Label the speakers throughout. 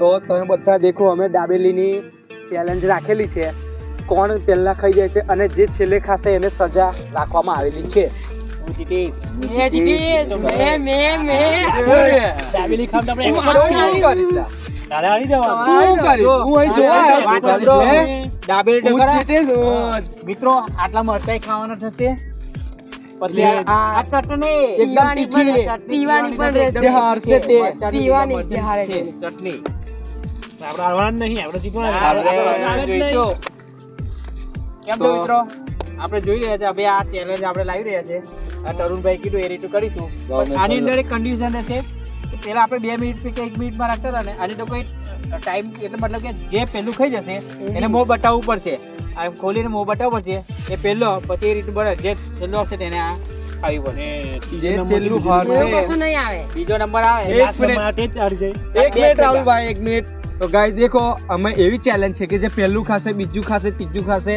Speaker 1: તો તમે બધા દેખો અમે દાબેલીની ચેલેન્જ રાખેલી છે, કોણ પહેલા ખાઈ જાય છે અને જે છેલ્લે ખાશે એને સજા રાખવામાં આવેલી છે.
Speaker 2: દાબેલી ખામ તો આપણે એક તારે આલી જવાનું.
Speaker 3: મિત્રો આટલા મરચાઈ ખાવાના થશે, પછી આ ચટણી
Speaker 1: એકદમ તીખી
Speaker 4: પીવાની પણ રહેશે.
Speaker 1: જે હારશે તે
Speaker 4: પીવાની જે હારે છે.
Speaker 3: ચટણી
Speaker 2: આપણે હારવાના જ નહીં, આપણે જીતવાના.
Speaker 3: આપણે જોઈશું. કેમ છો મિત્રો? આપણે જોઈ રહ્યા છે, હવે આ ચેલેન્જ આપણે લાવી રહ્યા છે. આ તરુણભાઈ કીધું એ રીતું કરીશું. પણ આની અંદર એક કન્ડિશન હશે કે પહેલા આપણે 2 મિનિટ કે 1 મિનિટમાં રાખતા હતા ને, આની તો કોઈ ટાઈમ એટલે મતલબ કે જે પહેલું ખાઈ જશે એને મોં બતાવવું પડશે. આ ખોલીને મોં બતાવવું પડશે એ પહેલો, પછી એ રીતું બને જે છેલ્લો હશે તેને આ ખાવી પડશે.
Speaker 1: જે છેલ્લું
Speaker 4: એવું
Speaker 1: હારશે.
Speaker 4: કશું નહીં આવે.
Speaker 3: બીજો નંબર આવે
Speaker 2: Last number આ તે જ હારી જાય.
Speaker 1: એક મિનિટ રાહુલભાઈ, એક મિનિટ. તો ગાઈસ દેખો, અમે એવી ચેલેન્જ છે કે જે પહેલું ખાશે, બીજું ખાશે, ત્રીજું ખાશે,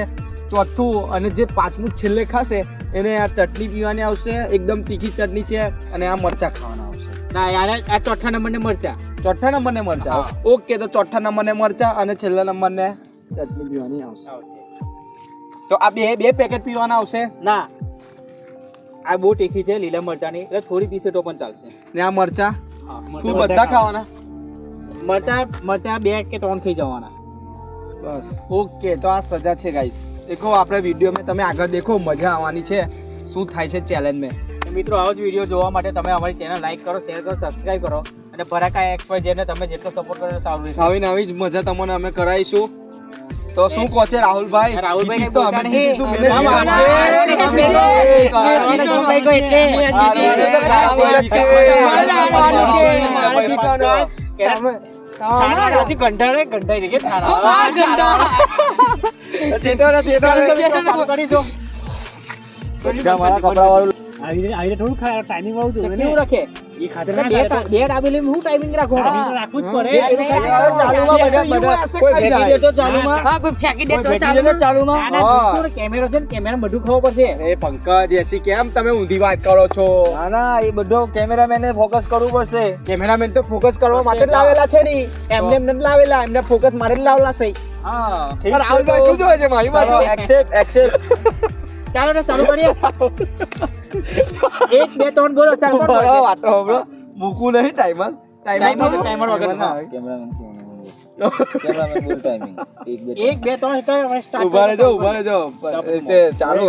Speaker 1: ચોથું અને જે પાંચમું છેલ્લે ખાશે એને આ ચટણી પીવાની આવશે. એકદમ તીખી ચટણી છે અને આ મરચા ખાવાના આવશે.
Speaker 3: ના યાર, આ ચોથા નંબરને મરચા.
Speaker 1: ચોથા નંબરને મરચા. ઓકે, તો ચોથા નંબરને મરચા અને છેલ્લા નંબરને ચટણી પીવાની આવશે. તો આ બે પેકેટ પીવાના આવશે.
Speaker 3: ના, આ બહુ તીખી છે લીલા મરચાની, એટલે થોડી પીસે તો પણ ચાલશે.
Speaker 1: ને આ મરચા
Speaker 3: હા,
Speaker 1: તું બધા ખાવાના.
Speaker 3: મરચા 2 કે 3 ખાઈ જવાના.
Speaker 1: બસ ઓકે, તો આ સજા છે ગાઈસ. દેખો આપણે વિડીયો મેં તમે આગળ દેખો, મજા આવવાની છે શું થાય છે ચેલેન્જ મેં.
Speaker 3: મિત્રો આવો જ વિડીયો જોવા માટે તમે અમારી ચેનલ લાઈક કરો, શેર કરો, સબસ્ક્રાઇબ કરો અને ભરાકા XY જેને તમે જેટલો સપોર્ટ કરો સારું રહેશે.
Speaker 1: આવી નવી જ મજા તમને અમે કરાવીશું. તો શું કહો છે રાહુલભાઈ?
Speaker 3: રાહુલભાઈ
Speaker 1: જીતીશ તો અમે જીતીશું.
Speaker 2: આવી થોડું ખાય ટાઈમિંગ વાળું જોવે ને.
Speaker 3: કેવું રાખે
Speaker 2: એ ખાતર ના થાય તો
Speaker 3: બે ડાબેલી હું ટાઈમિંગ રાખો.
Speaker 2: timing તો રાખવું જ પડે.
Speaker 4: હા, કોઈ ફેંકી દે તો ચાલુ.
Speaker 3: કેમેરો છે ને, કેમેરા બધું ખબર પડશે.
Speaker 1: એ પંકજ એસી કેમ તમે ઊંધી વાત કરો છો?
Speaker 3: ના એ બધો કેમેરામેને ફોકસ કરવું પડશે.
Speaker 1: કેમેરામેન તો ફોકસ કરવા માટે જ લાવેલા છે ને, એમને નથી લાવેલા, એમને ફોકસ મારે જ લાવેલા છે.
Speaker 3: હા,
Speaker 1: રાહુલભાઈ શું જોવે છે મારી બાજુ?
Speaker 3: ચાલો ને ચાલુ કરીએ. 1 2 3 બોલો. ચાલો
Speaker 1: વાતો સાંભળો. મૂકવું નહીં ટાઈમર.
Speaker 3: ટાઈમર વગર ના. 1 2 3 સ્ટાર્ટ.
Speaker 1: ઉભા રહેજો. ચાલુ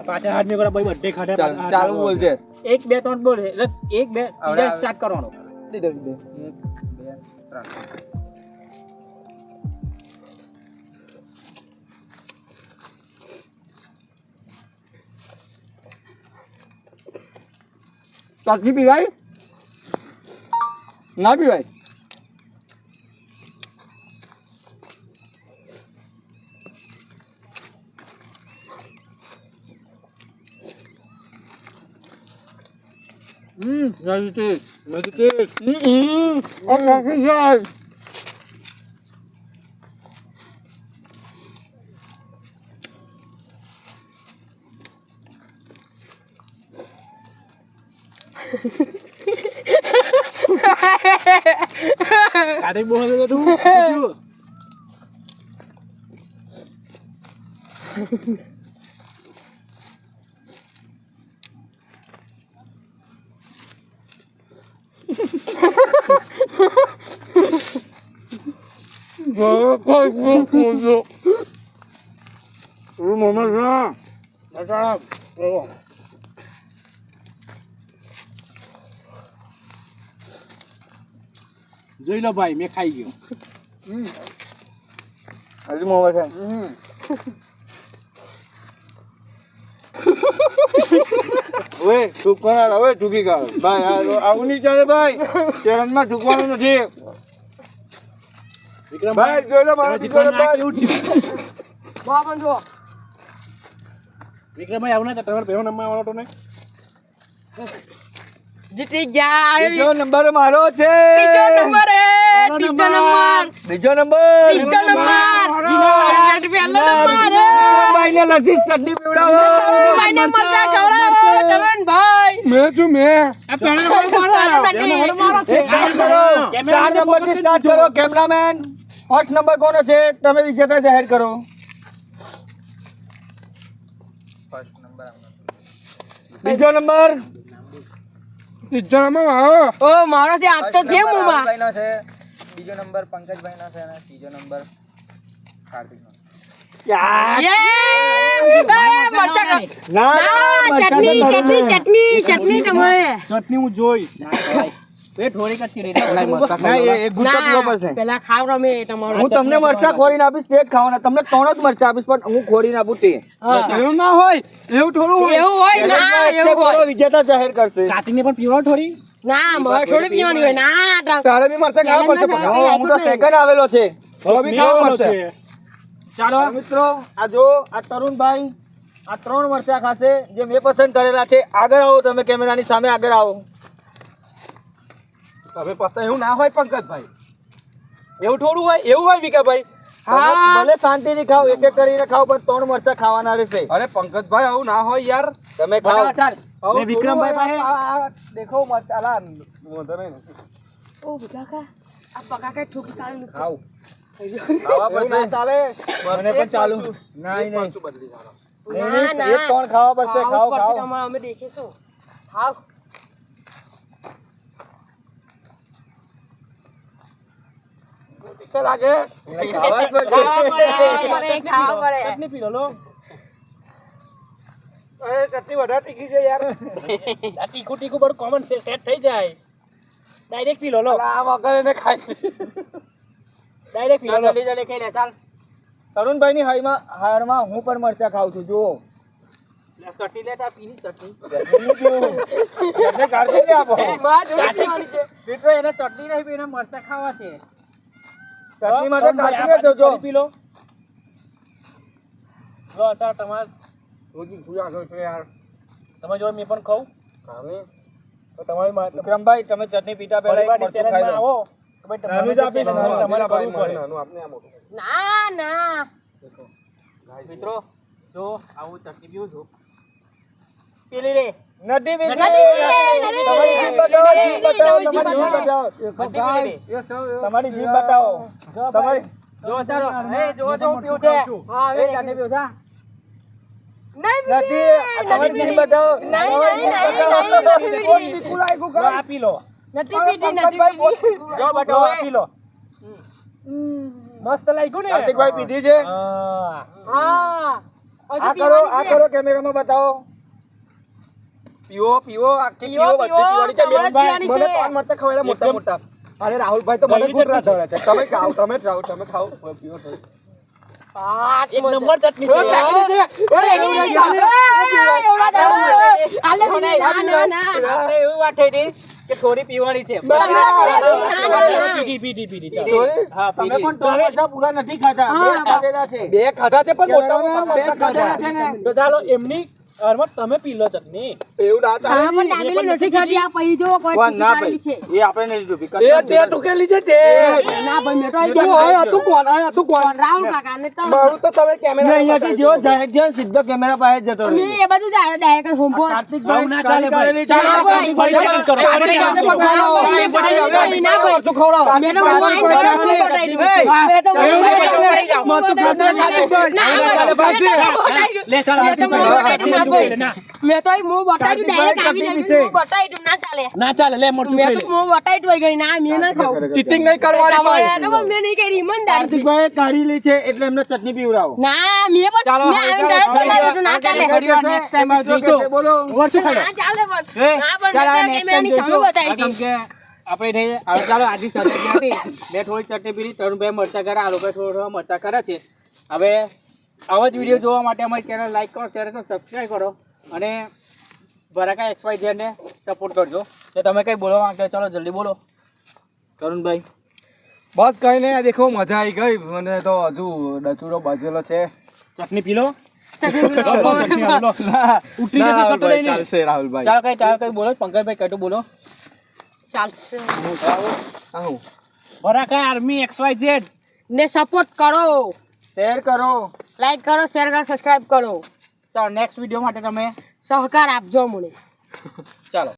Speaker 2: પાછા હાથ નીકળો ભાઈ, બધે ખાટે
Speaker 1: ચાલુ બોલજે.
Speaker 3: 1 2 3 બોલ એટલે 1 2 ત્રીજા સ્ટાર્ટ કરવાનો.
Speaker 1: ચટણી પીવાય ના પીવાય?
Speaker 2: કાઢી બોલ દે તું. જોઈ લો ભાઈ, મેં ખાઈ ગયો.
Speaker 1: હજી મોમાં છે. ઓય ઠુકવાના હવે ઠુકી ગયો ભાઈ. આવું નહીં ચાલે ભાઈ, ચેલેન્જમાં ઠુકવાનું નથી.
Speaker 2: વિક્રમ
Speaker 1: ભાઈ જોઈ લો મારો
Speaker 2: જીતવાનું કેવું થયું? વિક્રમભાઈ આવું ના તમારો પહેલો નંબર વાળો તો ને
Speaker 4: જીતી ગયા.
Speaker 1: બીજો નંબર મારો છે.
Speaker 4: બીજો નંબર ત્રીજો નંબર
Speaker 1: બીજો નંબર
Speaker 4: ત્રીજો નંબર પહેલો નંબર
Speaker 1: ભાઈને લસ્સી ચટણી પીવડાવો
Speaker 4: ભાઈને મરચા ખવડાવો તરુણભાઈ
Speaker 1: મેં છું મેં
Speaker 3: ચાર નંબરથી સ્ટાર્ટ કરો કેમેરામેન ફર્સ્ટ નંબર કોનો છે તમે વિજેતા જાહેર કરો બીજો નંબર
Speaker 1: ત્રીજો નંબર આવો
Speaker 4: ઓ મારો છે આજ તો છે મુમાં
Speaker 5: બીજો નંબર પંકજભાઈનો છે અને ત્રીજો નંબર કાર્તિકનો.
Speaker 4: મરચા
Speaker 3: ના
Speaker 4: ના ચટણી ચટણી ચટણી ચટણી તમારે
Speaker 3: ચટણી હું જોઈશ એ થોડીક જ કરી ના એ ગુસ્સો પીવો પડશે
Speaker 4: પેલા ખાવ રમે તમારો
Speaker 3: હું તમને મરચા ખોરીને આપીશ તે જ ખાવાના તમને 3 જ મરચા આપીશ પણ હું ખોરીને આપું તે
Speaker 1: એવું ના હોય એવું થોડું હોય
Speaker 4: એવું હોય ના એવું હોય
Speaker 3: કોનો વિજેતા જાહેર કરશે
Speaker 2: કાતીને પણ પીવો થોડી
Speaker 4: ના મારે થોડી પીવાની હોય ના
Speaker 1: તારે બી મરચા ખાવા પડશે
Speaker 4: પહેલા
Speaker 1: પકા.
Speaker 3: હું તો સેકન્ડ આવેલો છે
Speaker 1: હવે બી ખાવા પડશે
Speaker 3: ચાલો મિત્રો આ જો આ તરુણભાઈ આ 3 મરચા ખાશે જે મેં પસંદ કરેલા છે આગળ આવો તમે કેમેરાની સામે આગળ આવો
Speaker 1: હવે પછી એવું ના હોય પંકજભાઈ એવું થોડું હોય એવું હોય વિકાભાઈ
Speaker 3: તમે ભલે શાંતિથી ખાઓ એક એક કરીને ખાઓ પણ 3 મરચા ખાવાના રહેશે
Speaker 1: અરે પંકજભાઈ આવું ના હોય યાર
Speaker 3: તમે ખાઓ
Speaker 2: ચાલ
Speaker 1: આવું
Speaker 2: ને વિક્રમભાઈ
Speaker 1: થોડું હોય.
Speaker 2: પાસે?
Speaker 1: આ દેખો મરચા અલા, વાંધો નહીં.
Speaker 4: ઓ બુજાકા આ પકા કે ઠોકી કાઢી
Speaker 1: ખાવ ખાવા પડશે ચાલે
Speaker 3: મને પણ ચાલુ
Speaker 1: નહીં
Speaker 3: નહીં
Speaker 1: બદલી જાણો.
Speaker 4: ના ના
Speaker 3: એક પણ ખાવા પડશે ખાઓ ખાઓ
Speaker 4: તમારે અમે દેખીશું ખાવ
Speaker 1: લાગે
Speaker 3: ખાવા જ પડશે.
Speaker 4: ખાવા પડે
Speaker 2: ચટણી પી લો
Speaker 1: અરે ચટણી વધારે તીખી છે યાર
Speaker 2: આ તીખું તીખું બધું કોમન સેટ થઈ જાય ડાયરેક્ટ પી લો
Speaker 1: આ વગર એને ખાઈ
Speaker 2: ડાયરેક્ટ પી લો
Speaker 3: જલ્દી જલ્દી ખાઈ લે ચાલ તરુણભાઈની હારમાં હું પણ મરચા ખાઉં છું જુઓ
Speaker 2: ચટણી લેતા પીની ચટણી
Speaker 3: એટલે કાઢી દે આપો
Speaker 4: માર થોડી પીવાની છે
Speaker 3: મિત્રો એને ચટણી નહીં પીને મરચા ખાવા છે ચટણી માટે કાઢી દે જો
Speaker 2: પી લો લો ચાલ તમારે
Speaker 1: યાર
Speaker 2: તમે જો મેં પણ ખાઉં
Speaker 3: તો તમારી વિક્રમભાઈ તમે ચટણી પીતા પહેલા એક મરચું ખાઈ લો
Speaker 2: આવો તો ભાઈ
Speaker 3: નાનું જ આપીશ, નાનું.
Speaker 2: તમારે કરવું પડે
Speaker 4: ના ના
Speaker 3: મિત્રો જો આવું ચટણી પીવું છું પીલી રે નથી પીધી.
Speaker 4: નથી પીધી,
Speaker 3: તમારી જીભ બતાવો, જીભ બતાવો,
Speaker 4: તમારી જીભ
Speaker 3: તમારી જીભ બતાવો. તમારી જીભ બતાવો તમારી જો ચાલો એ જો હું પીવું છે
Speaker 4: હા
Speaker 3: એ ચટણી પીવું છે
Speaker 4: નહીં
Speaker 3: નથી તમારી જીભ બતાવો
Speaker 4: નહીં
Speaker 2: લો આ પી લો
Speaker 4: નથી પીધી નથી પીધી
Speaker 3: જો
Speaker 2: લો
Speaker 3: બતાવો
Speaker 2: આ પી લો મસ્ત લાગ્યું ને
Speaker 3: કાર્તિકભાઈ પીધી છે
Speaker 2: હા
Speaker 4: હા
Speaker 3: આ કરો કેમેરામાં બતાવો પીવો પીવો આખી
Speaker 4: પીવો,
Speaker 3: પીવો બધી
Speaker 4: પીવો,
Speaker 3: પીવાની છે
Speaker 4: તમારે
Speaker 3: મને
Speaker 4: પીવાની છે.
Speaker 3: 3 મરચા ખવાયેલા મોટા
Speaker 2: એકદમ.
Speaker 3: મોટા અરે રાહુલભાઈ તો મને
Speaker 2: ગળવી
Speaker 3: ઘૂંટરા
Speaker 2: ચટણી
Speaker 3: ચડે છે તમે ખાઓ તમે ખાઓ તમે ખાઓ પીવો થોડી.
Speaker 2: એક નંબર ચટણી છે
Speaker 3: આપણે એવું વાત થઈ હતી કે થોડી પીવાની છે
Speaker 2: પીધી પીધી પીધી ચાલો
Speaker 3: થોડી?
Speaker 2: હા
Speaker 3: તમે
Speaker 2: પીધી
Speaker 3: પણ 3 મરચા પૂરા નથી ખાતા બે ખાધેલા છે
Speaker 1: બે ખાધા છે પણ મોટા
Speaker 3: બે
Speaker 1: મોટા
Speaker 3: ખાધેલા છે ને
Speaker 2: તો ચાલો એમની ઘરમાં તમે પી લો ચટણી
Speaker 1: એવું ના ચાલે
Speaker 4: નથી ખાધી આ પૈ જો કોઈ
Speaker 3: વાહ, ના
Speaker 4: ઠોકી
Speaker 3: ભાઈ
Speaker 4: કાઢેલી છે
Speaker 3: એ આપણે નહીં લીધું
Speaker 1: એ તે ટુકેલી છે તે
Speaker 4: ના ભાઈ મેં તો આઈ
Speaker 1: તું
Speaker 4: ગયા.
Speaker 1: હોય હતું કોણ હોય હતું કોણ
Speaker 4: રાહુલ કાકા ને તો
Speaker 1: મારું તો તમે
Speaker 3: મેં
Speaker 1: કેમેરા
Speaker 3: અહીંયાથી જેવો જાહેર થયો ને સીધો કેમેરા પાસે જ જતો
Speaker 4: મેં
Speaker 3: રહ્યો.
Speaker 4: એ બધું ડાયરેક્ટ હોમ પર
Speaker 3: કાર્તિકભાઈ
Speaker 2: ના ચાલે ભાઈ.
Speaker 3: કાળી
Speaker 1: ચાલો,
Speaker 3: કાળી
Speaker 2: ફરી ચેલેન્જ કરો ફરી challenge કરો.
Speaker 1: મરચું ખવડાવો
Speaker 4: મેં તો મોબાઈલ જોડે શું બતાવી દઉં? મેં તો મોબાઈલ જોડે શું બતાવી દઉં? ના,
Speaker 2: લે ચાલો
Speaker 4: મેં તો મોં બતાવી દઉં, ના ભાઈ.
Speaker 2: ના
Speaker 4: મેં તો અહીં મોં બતાવી દઉં, direct આવીને
Speaker 3: કાર્તિકભાઈ
Speaker 4: મોં બતાવી દઉં, ના ચાલે.
Speaker 2: ના ચાલે લે મરચું
Speaker 4: મેં
Speaker 2: ખાઈ
Speaker 4: તો
Speaker 2: લે
Speaker 4: મોં બતાવી દઉં, ગઈ ના મેં ના ખાવું.
Speaker 1: ચીટિંગ નહીં કરવાની
Speaker 4: તમારે
Speaker 1: ભાઈ
Speaker 4: આ તો મેં નહીં કરી ઈમાનદારી.
Speaker 3: કાર્તિકભાઈ કાઢી લી છે એટલે એમને ચટણી પીવડાવો
Speaker 4: ના મેં પણ મેં આવીને direct બતાવી દીધું, ના ચાલે.
Speaker 3: નેક્સ્ટ ટાઈમ આ જોઈશું બોલો
Speaker 2: મરચું ખાઈ લો
Speaker 4: ના ચાલે પણ. ના પણ
Speaker 3: ચાલો
Speaker 4: મેં તો
Speaker 3: નેક્સ્ટ
Speaker 4: કેમેરાની
Speaker 3: ટાઈમ
Speaker 4: સામે
Speaker 3: જોઈશું
Speaker 4: બતાવી
Speaker 3: કેમ
Speaker 4: હતી.
Speaker 3: કે આપણે નહીં હવે ચાલો આજની ચટણી હતી મેં થોડી ચટણી પીધી તરુણભાઈ મરચા કરે આ લોકોએ થોડા મરચા કરે છે હવે આવા જ વિડીયો જોવા માટે અમારી ચેનલ લાઈક કરો શેર કરો સબસ્ક્રાઈબ કરો અને ભરાકા XYZ ને સપોર્ટ કરજો તો તમે કંઈ બોલવા માંગતા હોય ચાલો જલ્દી બોલો તરુણભાઈ
Speaker 1: બસ કઈ નહીં આ દેખો મજા આવી ગઈ મને તો હજુ ડચુડો બાજેલો છે
Speaker 2: ચટણી પી લો
Speaker 1: ના,
Speaker 2: ઉઠી જશે
Speaker 1: રાહુલભાઈ,
Speaker 2: સટો લઈને.
Speaker 1: ચાલશે રાહુલભાઈ
Speaker 3: ચાલો કઈ બોલો પંકજભાઈ કટું બોલો
Speaker 4: ચાલશે.
Speaker 1: આવું
Speaker 2: ભરાકા આર્મી XYZ
Speaker 4: ને સપોર્ટ કરો,
Speaker 3: શેર કરો.
Speaker 4: લાઈક કરો, શેર કરો, સબસ્ક્રાઇબ કરો,
Speaker 3: ચાલો નેક્સ્ટ વિડીયો માટે તમે
Speaker 4: સહકાર આપજો મને.
Speaker 3: ચાલો.